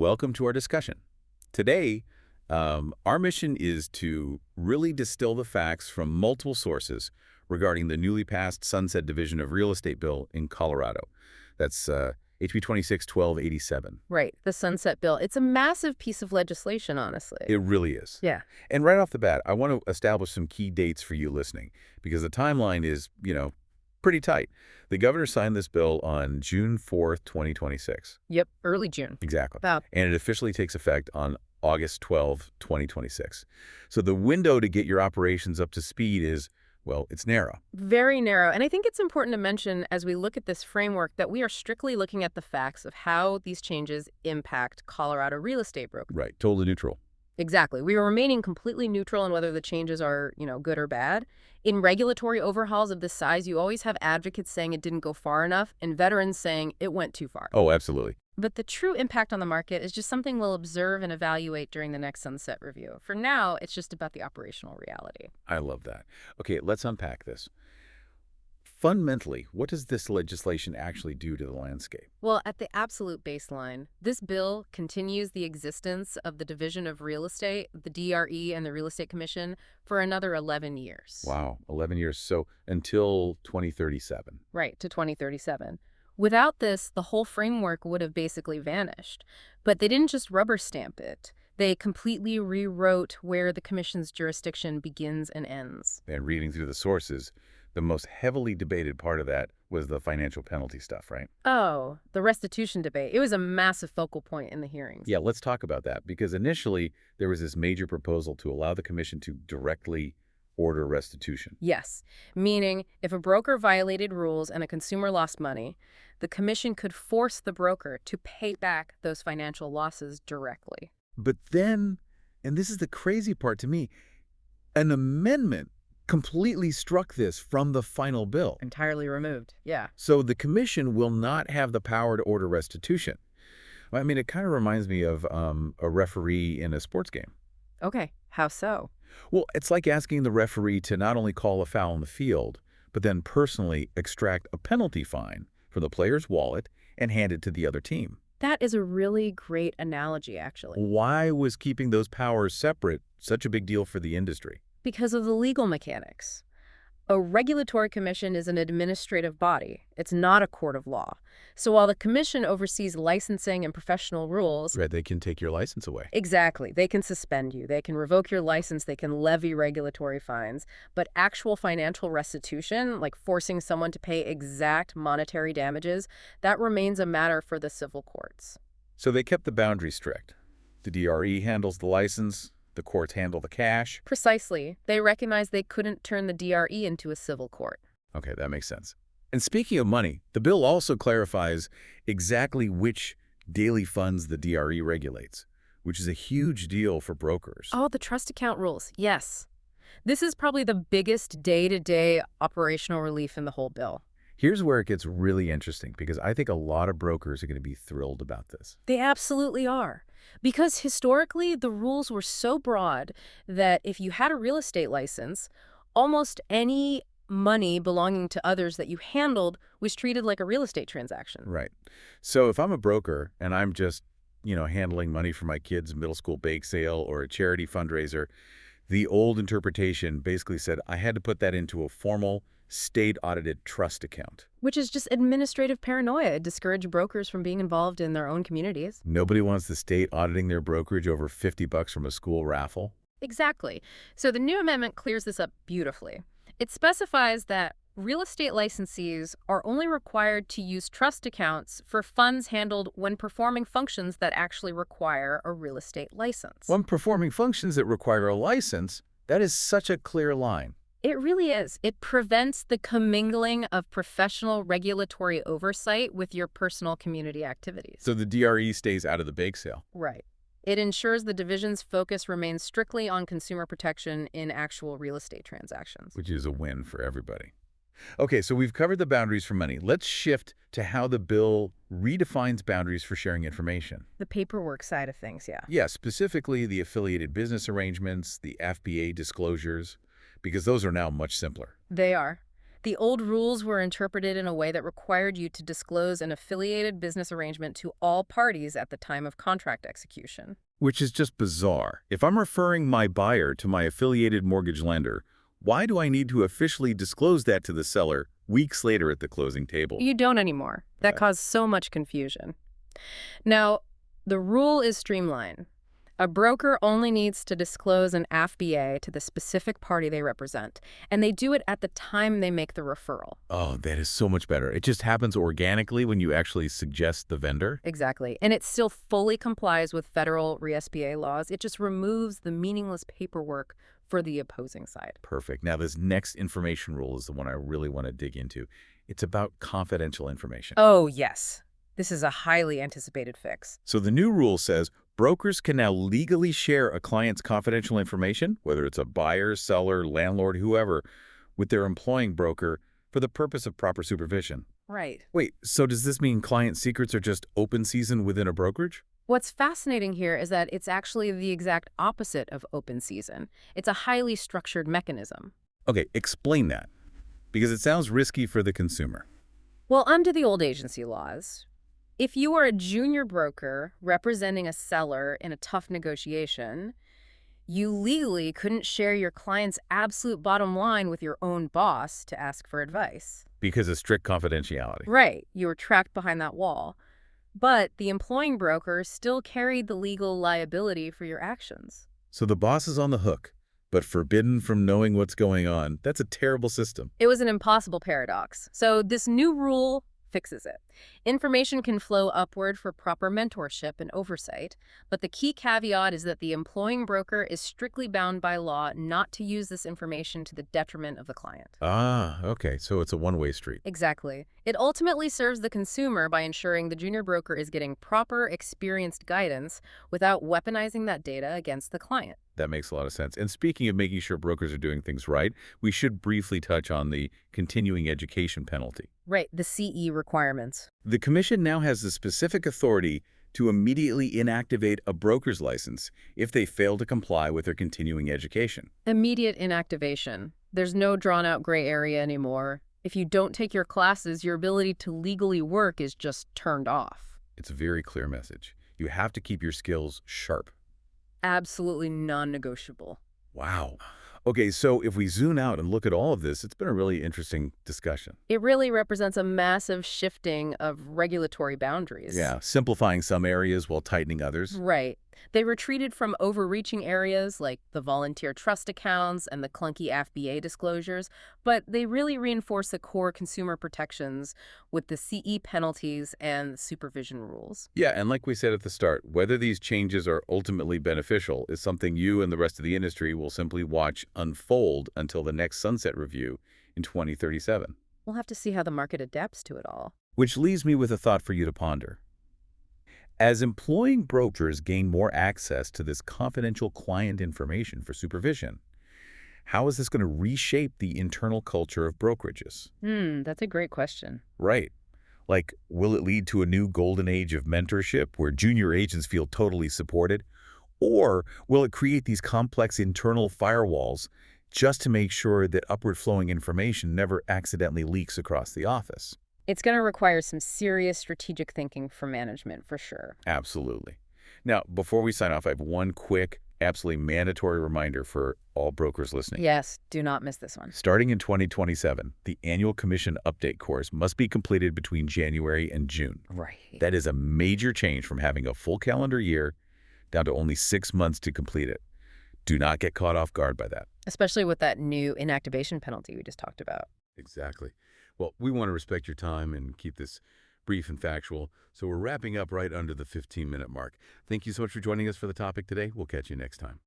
welcome to our discussion. Today, our mission is to really distill the facts from multiple sources regarding the newly passed Sunset Division of Real Estate Bill in Colorado. That's HB 26-1287. Right, the Sunset Bill. It's a massive piece of legislation, honestly. It really is. Yeah. And right off the bat, I want to establish some key dates for you listening, because the timeline is, pretty tight. The governor signed this bill on June 4th, 2026. Yep, early June. Exactly. About. And it officially takes effect on August 12, 2026. So the window to get your operations up to speed is, well, it's narrow. Very narrow. And I think it's important to mention as we look at this framework that we are strictly looking at the facts of how these changes impact Colorado real estate brokers. Right. Totally neutral. Exactly. We are remaining completely neutral on whether the changes are, good or bad. In regulatory overhauls of this size, you always have advocates saying it didn't go far enough and veterans saying it went too far. Oh, absolutely. But the true impact on the market is just something we'll observe and evaluate during the next sunset review. For now, it's just about the operational reality. I love that. Okay, let's unpack this. Fundamentally, what does this legislation actually do to the landscape? Well, at the absolute baseline, this bill continues the existence of the Division of Real Estate, the DRE, and the Real Estate Commission for another 11 years. Wow, 11 years. So until 2037. Right, to 2037. Without this, the whole framework would have basically vanished. But they didn't just rubber stamp it. They completely rewrote where the commission's jurisdiction begins and ends. And reading through the sources, the most heavily debated part of that was the financial penalty stuff, right? Oh, the restitution debate. It was a massive focal point in the hearings. Yeah, let's talk about that, because initially there was this major proposal to allow the commission to directly order restitution. Yes, meaning if a broker violated rules and a consumer lost money, the commission could force the broker to pay back those financial losses directly. But then, and this is the crazy part to me, an amendment completely struck this from the final bill. Entirely removed, yeah. So the commission will not have the power to order restitution. I mean, it kind of reminds me of a referee in a sports game. Okay, how so? Well, it's like asking the referee to not only call a foul on the field, but then personally extract a penalty fine from the player's wallet and hand it to the other team. That is a really great analogy, actually. Why was keeping those powers separate such a big deal for the industry? Because of the legal mechanics. A regulatory commission is an administrative body. It's not a court of law. So while the commission oversees licensing and professional rules... Right, they can take your license away. Exactly. They can suspend you. They can revoke your license. They can levy regulatory fines. But actual financial restitution, like forcing someone to pay exact monetary damages, that remains a matter for the civil courts. So they kept the boundaries strict. The DRE handles the license. The courts handle the cash. Precisely. They recognized they couldn't turn the DRE into a civil court. Okay, that makes sense. And speaking of money, the bill also clarifies exactly which daily funds the DRE regulates, which is a huge deal for brokers. Oh, the trust account rules. Yes. This is probably the biggest day-to-day operational relief in the whole bill. Here's where it gets really interesting, because I think a lot of brokers are going to be thrilled about this. They absolutely are. Because historically, the rules were so broad that if you had a real estate license, almost any money belonging to others that you handled was treated like a real estate transaction. Right. So if I'm a broker and I'm just, handling money for my kids' middle school bake sale or a charity fundraiser, the old interpretation basically said I had to put that into a formal state-audited trust account. Which is just administrative paranoia. It discouraged brokers from being involved in their own communities. Nobody wants the state auditing their brokerage over $50 from a school raffle. Exactly. So the new amendment clears this up beautifully. It specifies that real estate licensees are only required to use trust accounts for funds handled when performing functions that actually require a real estate license. When performing functions that require a license, that is such a clear line. It really is. It prevents the commingling of professional regulatory oversight with your personal community activities. So the DRE stays out of the bake sale. Right. It ensures the division's focus remains strictly on consumer protection in actual real estate transactions. Which is a win for everybody. Okay, so we've covered the boundaries for money. Let's shift to how the bill redefines boundaries for sharing information. The paperwork side of things, yeah. Yeah, specifically the affiliated business arrangements, the FBA disclosures, because those are now much simpler. They are. The old rules were interpreted in a way that required you to disclose an affiliated business arrangement to all parties at the time of contract execution. Which is just bizarre. If I'm referring my buyer to my affiliated mortgage lender, why do I need to officially disclose that to the seller weeks later at the closing table? You don't anymore. That caused so much confusion. Now, the rule is streamlined. A broker only needs to disclose an AFBA to the specific party they represent, and they do it at the time they make the referral. Oh, that is so much better. It just happens organically when you actually suggest the vendor? Exactly. And it still fully complies with federal re-SBA laws. It just removes the meaningless paperwork for the opposing side. Perfect. Now, this next information rule is the one I really want to dig into. It's about confidential information. Oh, yes. This is a highly anticipated fix. So the new rule says brokers can now legally share a client's confidential information, whether it's a buyer, seller, landlord, whoever, with their employing broker for the purpose of proper supervision. Right. Wait, so does this mean client secrets are just open season within a brokerage? What's fascinating here is that it's actually the exact opposite of open season. It's a highly structured mechanism. Okay, explain that, because it sounds risky for the consumer. Well, under the old agency laws, if you are a junior broker representing a seller in a tough negotiation, you legally couldn't share your client's absolute bottom line with your own boss to ask for advice. Because of strict confidentiality. Right, you were trapped behind that wall. But the employing broker still carried the legal liability for your actions. So the boss is on the hook, but forbidden from knowing what's going on. That's a terrible system. It was an impossible paradox. So this new rule fixes it. Information can flow upward for proper mentorship and oversight, but the key caveat is that the employing broker is strictly bound by law not to use this information to the detriment of the client. Ah, okay, so it's a one-way street. Exactly. It ultimately serves the consumer by ensuring the junior broker is getting proper, experienced guidance without weaponizing that data against the client. That makes a lot of sense. And speaking of making sure brokers are doing things right, we should briefly touch on the continuing education penalty. Right, the CE requirements. The Commission now has the specific authority to immediately inactivate a broker's license if they fail to comply with their continuing education. Immediate inactivation. There's no drawn-out gray area anymore. If you don't take your classes, your ability to legally work is just turned off. It's a very clear message. You have to keep your skills sharp. Absolutely non-negotiable. Wow. Okay, so if we zoom out and look at all of this, it's been a really interesting discussion. It really represents a massive shifting of regulatory boundaries. Yeah, simplifying some areas while tightening others. Right. They retreated from overreaching areas like the volunteer trust accounts and the clunky FBA disclosures, but they really reinforce the core consumer protections with the CE penalties and supervision rules. Yeah, and like we said at the start, whether these changes are ultimately beneficial is something you and the rest of the industry will simply watch unfold until the next sunset review in 2037. We'll have to see how the market adapts to it all. Which leaves me with a thought for you to ponder. As employing brokers gain more access to this confidential client information for supervision, how is this going to reshape the internal culture of brokerages? That's a great question. Right. Like, will it lead to a new golden age of mentorship where junior agents feel totally supported? Or will it create these complex internal firewalls just to make sure that upward-flowing information never accidentally leaks across the office? It's going to require some serious strategic thinking from management, for sure. Absolutely. Now, before we sign off, I have one quick, absolutely mandatory reminder for all brokers listening. Yes, do not miss this one. Starting in 2027, the annual commission update course must be completed between January and June. Right. That is a major change from having a full calendar year down to only 6 months to complete it. Do not get caught off guard by that. Especially with that new inactivation penalty we just talked about. Exactly. Well, we want to respect your time and keep this brief and factual, so we're wrapping up right under the 15-minute mark. Thank you so much for joining us for the topic today. We'll catch you next time.